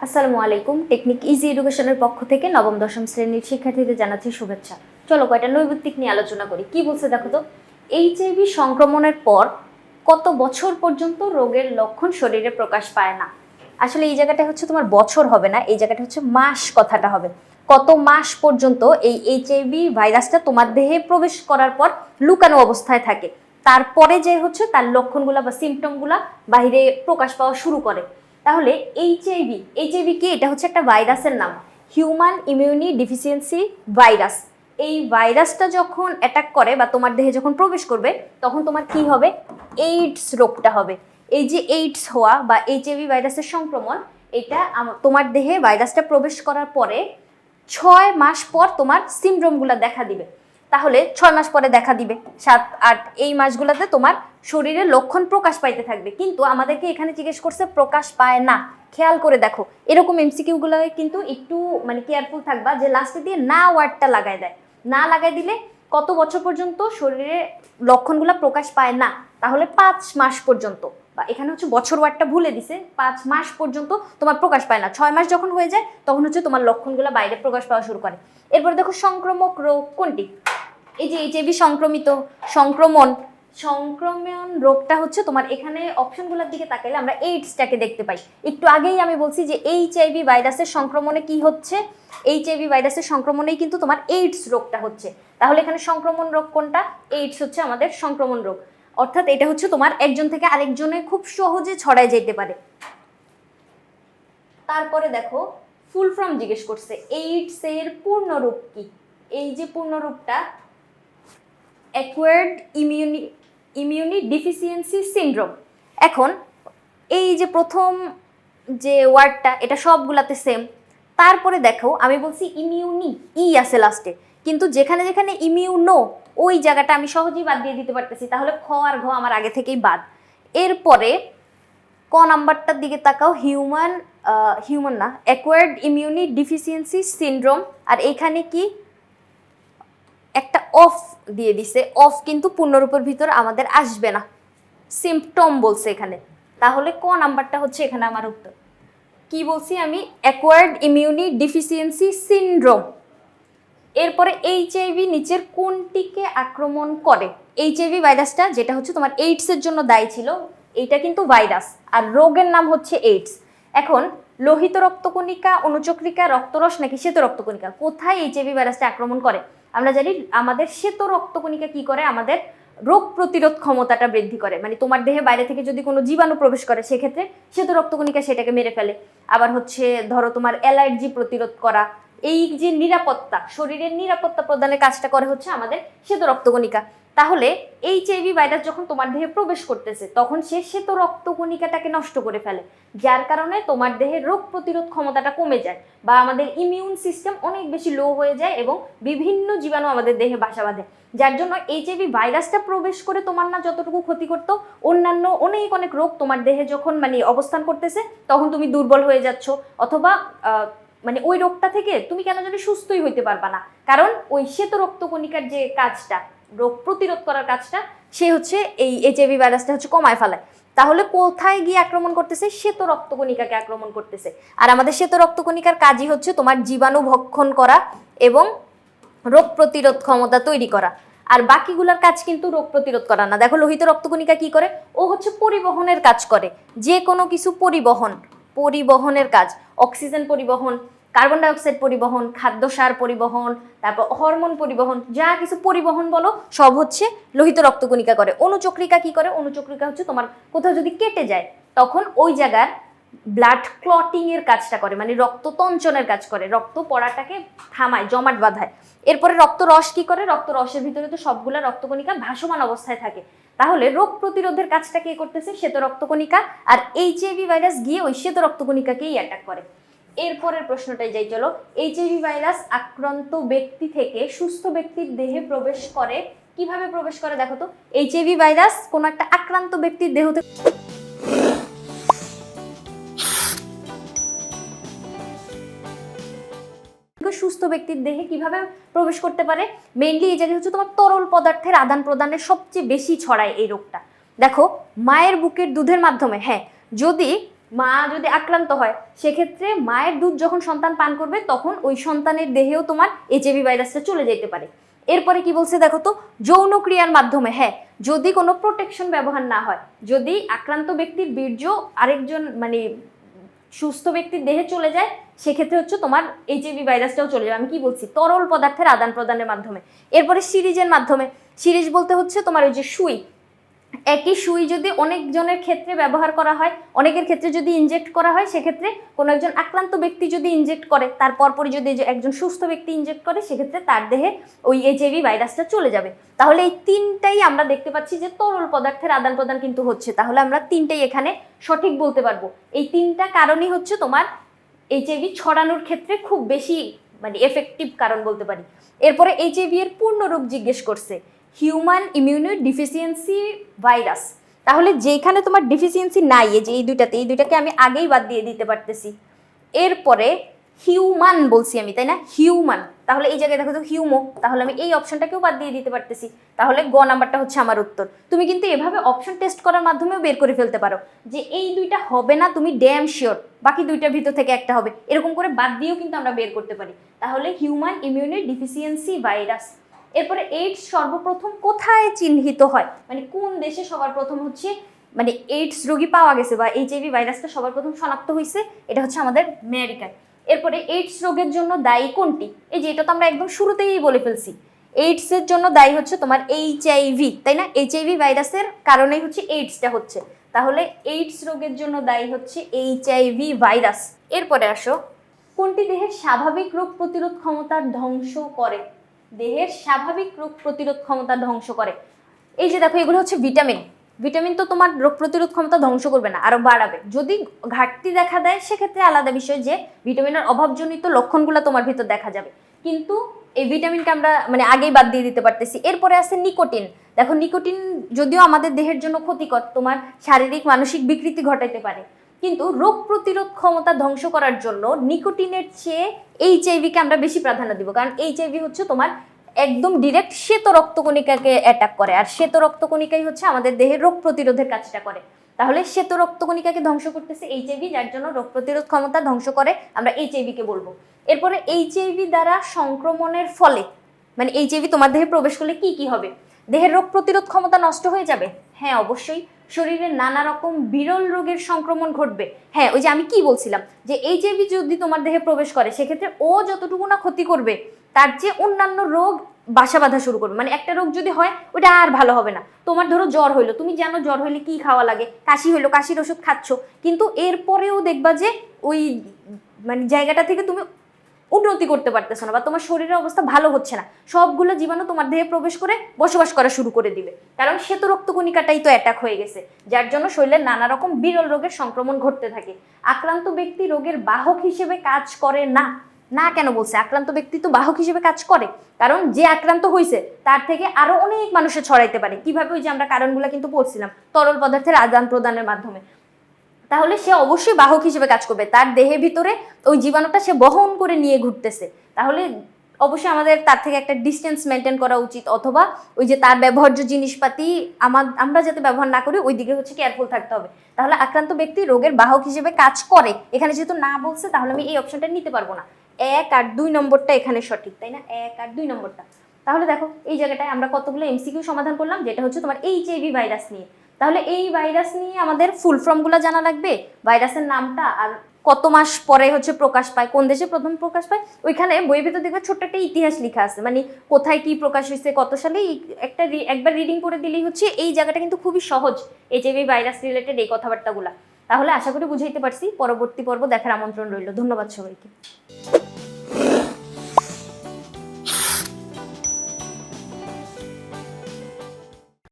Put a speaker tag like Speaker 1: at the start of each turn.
Speaker 1: আসসালামু আলাইকুম। Technique easy এডুকেশনের পক্ষ থেকে নবম দশম শ্রেণীর শিক্ষার্থীদের জানাচ্ছি শুভেচ্ছা। চলো কয়টা নৈর্ব্যক্তিক নিয়ে আলোচনা করি। কি বলছে দেখো তো, এইচআইভি সংক্রমণের পর কত বছর পর্যন্ত রোগের লক্ষণ শরীরে প্রকাশ পায় না। আসলে এই জায়গাটা হচ্ছে তোমার বছর হবে না, এই জায়গাটা হচ্ছে মাস কথাটা হবে। কত মাস পর্যন্ত এই এইচআইভি ভাইরাসটা তোমার দেহে প্রবেশ করার পর লুকানো অবস্থায় থাকে, তারপরে যে হচ্ছে তার লক্ষণগুলা বা সিমটমগুলা বাইরে প্রকাশ পাওয়া শুরু করে। তাহলে এইচআইভি কি? এটা হচ্ছে একটা ভাইরাসের নাম, হিউম্যান ইমিউনি ডিফিসিয়েন্সি ভাইরাস। এই ভাইরাসটা যখন অ্যাটাক করে বা তোমার দেহে যখন প্রবেশ করবে, তখন তোমার কি হবে? এইডস রোগটা হবে। এই যে এইডস হওয়া বা এইচআইভি ভাইরাসের সংক্রমণ, এটা তোমার দেহে ভাইরাসটা প্রবেশ করার পরে 6 মাস পর তোমার সিমড্রোমগুলো দেখা দিবে। তাহলে 6 মাস পরে দেখা দিবে, 7-8 এই মাসগুলোতে তোমার শরীরের লক্ষণ প্রকাশ পাইতে থাকবে। কিন্তু আমাদেরকে এখানে জিজ্ঞেস করছে প্রকাশ পায় না। খেয়াল করে দেখো, এরকম এমসিকিউগুলো কিন্তু একটু কেয়ারফুল থাকবা, যে লাস্টে দিয়ে না ওয়ার্ডটা লাগাই দেয়। না লাগাই দিলে কত বছর পর্যন্ত শরীরে লক্ষণগুলো প্রকাশ পায় না? তাহলে 5 মাস পর্যন্ত, বা এখানে হচ্ছে বছর ওয়ার্ডটা ভুলে দিছে, 5 মাস পর্যন্ত তোমার প্রকাশ পায় না। 6 মাস যখন হয়ে যায় তখন হচ্ছে তোমার লক্ষণগুলো বাইরে প্রকাশ পাওয়া শুরু করে। এরপরে দেখো সংক্রামক রোগ কোনটি? এই যে এইচআইভি সংক্রমণ রোগটা হচ্ছে তোমার, এখানে অপশনগুলোর দিকে তাকাইলে আমরা এইডসটাকে দেখতে পাই। একটু আগেই আমি বলছি যে এইচআইভি ভাইরাসের সংক্রমণে কি হচ্ছে, এইচআইভি ভাইরাসের সংক্রমণেই কিন্তু তোমার এইডস রোগটা হচ্ছে। তাহলে এখানে সংক্রমণ রোগ কোনটা? এইডস হচ্ছে আমাদের সংক্রমণ রোগ। অর্থাৎ এটা হচ্ছে তোমার একজন থেকে আরেকজনে খুব সহজে ছড়ায় যেতে পারে। তারপরে দেখো ফুল ফর্ম জিজ্ঞেস করছে, এইডস এর পূর্ণরূপ কি? এই যে পূর্ণরূপটা, অ্যাকোয়ার্ড ইমিউনি ডিফিসিয়েন্সি সিনড্রোম। এখন এই যে প্রথম যে ওয়ার্ডটা, এটা সবগুলাতে সেম। তারপরে দেখো আমি বলছি ইমিউনি, ই আছে লাস্টে, কিন্তু যেখানে যেখানে ইমিউনো ওই জায়গাটা আমি সহজেই বাদ দিয়ে দিতে পারতেছি। তাহলে খ আর ঘ আমার আগে থেকেই বাদ। এরপরে ক নাম্বারটার দিকে তাকাও, হিউম্যান না, অ্যাকোয়ার্ড ইমিউনি ডিফিসিয়েন্সি সিনড্রোম। আর এইখানে কি একটা অফ দিয়ে দিছে, অফ কিন্তু পূর্ণরূপের ভিতর আমাদের আসবে না, সিম্পটম বলছে এখানে। তাহলে ক নাম্বারটা হচ্ছে এখানে আমার উত্তর। কি বলছি আমি? Acquired ইমিউনি deficiency syndrome. এরপরে এইচআইভি নিচের কোনটিকে আক্রমণ করে? এইচআইভি ভাইরাসটা যেটা হচ্ছে তোমার এইডসের জন্য দায়ী ছিল, এইটা কিন্তু ভাইরাস, আর রোগের নাম হচ্ছে এইডস। এখন লোহিত রক্তকণিকা, অনুচক্রিকা, রক্তরস নাকি শ্বেত রক্তকণিকা, কোথায় এইচআইভি ভাইরাসটা আক্রমণ করে? আমরা জানি আমাদের শ্বেত রক্তকণিকা কি করে? আমাদের রোগ প্রতিরোধ ক্ষমতাটা বৃদ্ধি করে। তোমার দেহে বাইরে থেকে যদি কোনো জীবাণু প্রবেশ করে, সেক্ষেত্রে শ্বেত রক্তকণিকা সেটাকে মেরে ফেলে। আবার হচ্ছে ধরো তোমার অ্যালার্জি প্রতিরোধ করা, এই যে নিরাপত্তা, শরীরের নিরাপত্তা প্রদানের কাজটা করে হচ্ছে আমাদের শ্বেত রক্তকণিকা। তাহলে এইচআইভি ভাইরাস যখন তোমার দেহে প্রবেশ করতেছে, তখন সে শ্বেত রক্তকণিকাটাকে নষ্ট করে ফেলে, যার কারণে তোমার দেহের রোগ প্রতিরোধ ক্ষমতাটা কমে যায়, বা আমাদের ইমিউন সিস্টেম অনেক বেশি লো হয়ে যায় এবং বিভিন্ন জীবাণু আমাদের দেহে বাসা বাঁধে। যার জন্য এইচআইভি ভাইরাসটা প্রবেশ করে তোমার না যতটুকু ক্ষতি করতো, অন্যান্য অনেক অনেক রোগ তোমার দেহে যখন অবস্থান করতেছে, তখন তুমি দুর্বল হয়ে যাচ্ছ, অথবা ওই রোগটা থেকে তুমি কেন জানি সুস্থই হইতে পারবা না। কারণ ওই শ্বেত রক্তকণিকার যে কাজটা, রোগ প্রতিরোধ করার কাজটা, সে হচ্ছে এই এইচআইভি ভাইরাসটা হচ্ছে কমায় ফেলায়। তাহলে কোথায় গিয়ে আক্রমণ করতেছে? শ্বেত রক্তকণিকাকে আক্রমণ করতেছে। আর আমাদের শ্বেত রক্তকণিকার কাজই হচ্ছে তোমার জীবাণু ভক্ষণ করা এবং রোগ প্রতিরোধ ক্ষমতা তৈরি করা। আর বাকিগুলোর কাজ কিন্তু রোগ প্রতিরোধ করা না। দেখো লোহিত রক্তকণিকা কি করে? ও হচ্ছে পরিবহনের কাজ করে, যে কোনো কিছু পরিবহনের কাজ, অক্সিজেন পরিবহন, কার্বন ডাইঅক্সাইড পরিবহন, খাদ্য সার পরিবহন, তারপর হরমোন পরিবহন, যা কিছু পরিবহন বলো সব হচ্ছে লোহিত রক্তকণিকা করে। অনুচক্রিকা কি করে? অনুচক্রিকা হচ্ছে তোমার কোথাও যদি কেটে যায়, তখন ওই জায়গার ব্লাড ক্লটিং এর কাজটা করে, রক্ত তঞ্চনের কাজ করে, রক্ত পড়াটাকে থামায়, জমাট বাঁধায়। এরপরে রক্তরস কি করে? রক্তরসের ভিতরে তো সবগুলা রক্তকণিকা ভাসমান অবস্থায় থাকে। তাহলে রোগ প্রতিরোধের কাজটা কে করতেছে? শ্বেত রক্তকণিকা। আর এইচআইভি ভাইরাস গিয়ে ওই শ্বেত রক্তকণিকাকেই অ্যাটাক করে। এরপরের প্রশ্নটাই যাই চলো। এইচআইভি ভাইরাস আক্রান্ত ব্যক্তি থেকে সুস্থ ব্যক্তির দেহে প্রবেশ করে কিভাবে? প্রবেশ করে দেখো তো। এইচআইভি ভাইরাস কোনো একটা আক্রান্ত ব্যক্তির দেহতে সুস্থ ব্যক্তির দেহে কিভাবে প্রবেশ করতে পারে? মেইনলি এই জায়গায় হচ্ছে তোমার তরল পদার্থের আদান প্রদানের সবচেয়ে বেশি ছড়ায় এই রোগটা। দেখো মায়ের বুকের দুধের মাধ্যমে, হ্যাঁ, যদি মা যদি আক্রান্ত হয় সেক্ষেত্রে মায়ের দুধ যখন সন্তান পান করবে তখন ওই সন্তানের দেহেও তোমার এইচআইভি ভাইরাসটা চলে যেতে পারে। এরপরে কি বলছে দেখো তো, যৌন ক্রিয়ার মাধ্যমে, হ্যাঁ যদি কোনো প্রোটেকশন ব্যবহার না হয়, যদি আক্রান্ত ব্যক্তির বীর্য আরেকজন মানে সুস্থ ব্যক্তির দেহে চলে যায় সেক্ষেত্রে হচ্ছে তোমার এইচআইভি ভাইরাসটাও চলে যাবে। আমি কি বলছি, তরল পদার্থের আদান প্রদানের মাধ্যমে। এরপরে সিরিজের মাধ্যমে, সিরিজ বলতে হচ্ছে তোমার ওই যে সুই, একই সুই যদি অনেকজনের ক্ষেত্রে ব্যবহার করা হয়, অনেকের ক্ষেত্রে যদি ইনজেক্ট করা হয়, সেক্ষেত্রে কোনো একজন আক্রান্ত ব্যক্তি যদি ইনজেক্ট করে, তার পরপরই যদি একজন সুস্থ ব্যক্তি ইনজেক্ট করে, সেক্ষেত্রে তার দেহে ওই এইচআইভি ভাইরাসটা চলে যাবে। তাহলে এই তিনটাই আমরা দেখতে পাচ্ছি যে তরল পদার্থের আদান প্রদান কিন্তু হচ্ছে। তাহলে আমরা তিনটাই এখানে সঠিক বলতে পারবো। এই তিনটা কারণই হচ্ছে তোমার এইচআইভি ছড়ানোর ক্ষেত্রে খুব বেশি মানে এফেক্টিভ কারণ বলতে পারি। এরপরে এইচআইভি এর পূর্ণরূপ জিজ্ঞেস করছে, হিউম্যান ইমিউনো ডিফিসিয়েন্সি ভাইরাস। তাহলে যেখানে তোমার ডিফিসিয়েন্সি নাই, এই যে এই দুইটাকে আমি আগেই বাদ দিয়ে দিতে পারতেছি। এরপরে হিউম্যান বলছি আমি, তাই না, হিউম্যান, তাহলে এই জায়গায় দেখো তো হিউমো, তাহলে আমি এই অপশনটাকেও বাদ দিয়ে দিতে পারতেছি। তাহলে গ নাম্বারটা হচ্ছে আমার উত্তর। তুমি কিন্তু এভাবে অপশন টেস্ট করার মাধ্যমেও বের করে ফেলতে পারো যে এই দুইটা হবে না, তুমি ড্যাম শিওর বাকি দুইটার ভিতর থেকে একটা হবে, এরকম করে বাদ দিয়েও কিন্তু আমরা বের করতে পারি। তাহলে হিউম্যান ইমিউনো ডিফিসিয়েন্সি ভাইরাস। এরপরে এইডস সর্বপ্রথম কোথায় চিহ্নিত হয়, মানে কোন দেশে সবার প্রথম হচ্ছে মানে এইডস রোগী পাওয়া গেছে বা এইচআইভি ভাইরাসটা সবার প্রথম শনাক্ত হয়েছে, এটা হচ্ছে আমাদের আমেরিকায়। এরপরে এইডস রোগের জন্য দায়ী কোনটি, এই যে এটা তো আমরা একদম শুরুতেই বলে ফেলছি, এইডসের জন্য দায়ী হচ্ছে তোমার এইচআইভি, তাই না, এইচআইভি ভাইরাসের কারণেই হচ্ছে এইডসটা হচ্ছে। তাহলে এইডস রোগের জন্য দায়ী হচ্ছে এইচআইভি ভাইরাস। এরপরে আসো, কোনটি দেহের স্বাভাবিক রোগ প্রতিরোধ ক্ষমতা ধ্বংস করে, দেহের স্বাভাবিক রোগ প্রতিরোধ ক্ষমতা ধ্বংস করে। এই যে দেখো এগুলো হচ্ছে ভিটামিন। ভিটামিন তো তোমার রোগ প্রতিরোধ ক্ষমতা ধ্বংস করবে না, আরো বাড়াবে। যদি ঘাটতি দেখা দেয় সেক্ষেত্রে আলাদা বিষয়, যে ভিটামিনের অভাবজনিত লক্ষণগুলো তোমার ভিতর দেখা যাবে, কিন্তু এই ভিটামিনকে আমরা মানে আগেই বাদ দিয়ে দিতে পারতেছি। এরপরে আছে নিকোটিন। দেখো নিকোটিন যদিও আমাদের দেহের জন্য ক্ষতিকর, তোমার শারীরিক মানসিক বিকৃতি ঘটাইতে পারে, কিন্তু রোগ প্রতিরোধ ক্ষমতা ধ্বংস করার জন্য নিকোটিনের চেয়ে এইচআইভিকে আমরা বেশি প্রাধান্য দিব, কারণ এইচআইভি হচ্ছে তোমার একদম ডিরেক্ট শ্বেত রক্তকণিকাকে অ্যাটাক করে, আর শ্বেত রক্তকণিকাই হচ্ছে আমাদের দেহের রোগ প্রতিরোধের কাজটা করে। তাহলে শ্বেত রক্তকণিকাকে ধ্বংস করতেছে এইচআইভি, যার জন্য রোগ প্রতিরোধ ক্ষমতা ধ্বংস করে, আমরা এইচআইভিকে বলবো। এরপরে এইচআইভি দ্বারা সংক্রমণের ফলে, মানে এইচআইভি তোমার দেহে প্রবেশ করলে কি কি হবে, দেহের রোগ প্রতিরোধ ক্ষমতা নষ্ট হয়ে যাবে, হ্যাঁ অবশ্যই। শরীরে নানা রকম বিরল রোগের সংক্রমণ ঘটবে, হ্যাঁ ওই যে আমি কি বলছিলাম যে এইচআইভি যদি তোমার দেহে প্রবেশ করে সেক্ষেত্রে ও যতটুকু না ক্ষতি করবে তার চেয়ে অন্যান্য রোগ বাসা বাঁধা শুরু করবে। মানে একটা রোগ যদি হয় ওটা আর ভালো হবে না। তোমার ধরো জ্বর হইলো, তুমি জানো জ্বর হইলে কি খাওয়া লাগে, কাশি হইলো কাশির ওষুধ খাচ্ছ, কিন্তু এরপরেও দেখবা যে ওই মানে জায়গাটা থেকে তুমি উন্নতি করতে পারতেছো না বা তোমার শরীরের অবস্থা ভালো হচ্ছে না, সবগুলো জীবাণু তোমার দেহে প্রবেশ করে বসবাস করা শুরু করে দিবে, কারণ শ্বেত রক্তকণিকাটাই তো অ্যাটাক হয়ে গেছে, যার জন্য শরীরের নানা রকম বিরল রোগের সংক্রমণ ঘটতে থাকে। আক্রান্ত ব্যক্তি রোগের বাহক হিসেবে কাজ করে না। না কেন বলছে, আক্রান্ত ব্যক্তি তো বাহক হিসেবে কাজ করে, কারণ যে আক্রান্ত হয়েছে তার থেকে আরো অনেক মানুষে ছড়াইতে পারে। কিভাবে, ওই যে আমরা কারণগুলো কিন্তু পড়ছিলাম, তরল পদার্থের আদান প্রদানের মাধ্যমে। তাহলে সে অবশ্যই বাহক হিসেবে কাজ করবে, তার দেহের ভিতরে ওই জীবাণুটা সে বহন করে নিয়ে ঘুরতেছে। তাহলে অবশ্যই আমাদের তার থেকে একটা ডিস্টেন্স মেনটেন করা উচিত, অথবা ওই যে তার ব্যবহার্য জিনিসপাতি আমরা যাতে ব্যবহার না করি ওই দিকে হচ্ছে কেয়ারফুল থাকতে হবে। তাহলে আক্রান্ত ব্যক্তি রোগের বাহক হিসেবে কাজ করে, এখানে যেহেতু না বলছে তাহলে আমি এই অপশনটা নিতে পারবো না। 1 আর 2 নম্বরটা এখানে সঠিক, তাই না, 1 আর 2 নম্বরটা। তাহলে দেখো এই জায়গাটায় আমরা কতগুলো এমসিকিউ সমাধান করলাম, যেটা হচ্ছে তোমার এইচআইভি ভাইরাস নিয়ে। তাহলে এই ভাইরাস নিয়ে আমাদের ফুল ফর্মগুলো জানা লাগবে, ভাইরাসের নামটা, আর কত মাস পরে হচ্ছে প্রকাশ পায়, কোন দেশে প্রথম প্রকাশ পায়। ওইখানে বইয়ের ভিতর দেখবে ছোট্ট একটা ইতিহাস লেখা আছে, মানে কোথায় কি প্রকাশ হয়েছে, কত সালে, একবার রিডিং করে দিলেই হচ্ছে এই জায়গাটা কিন্তু খুবই সহজ, এইচআইভি ভাইরাস রিলেটেড এই কথাবার্তাগুলো। তাহলে আশা করি বুঝাইতে পারছি। পরবর্তী পর্ব দেখার আমন্ত্রণ রইল। ধন্যবাদ সবাইকে।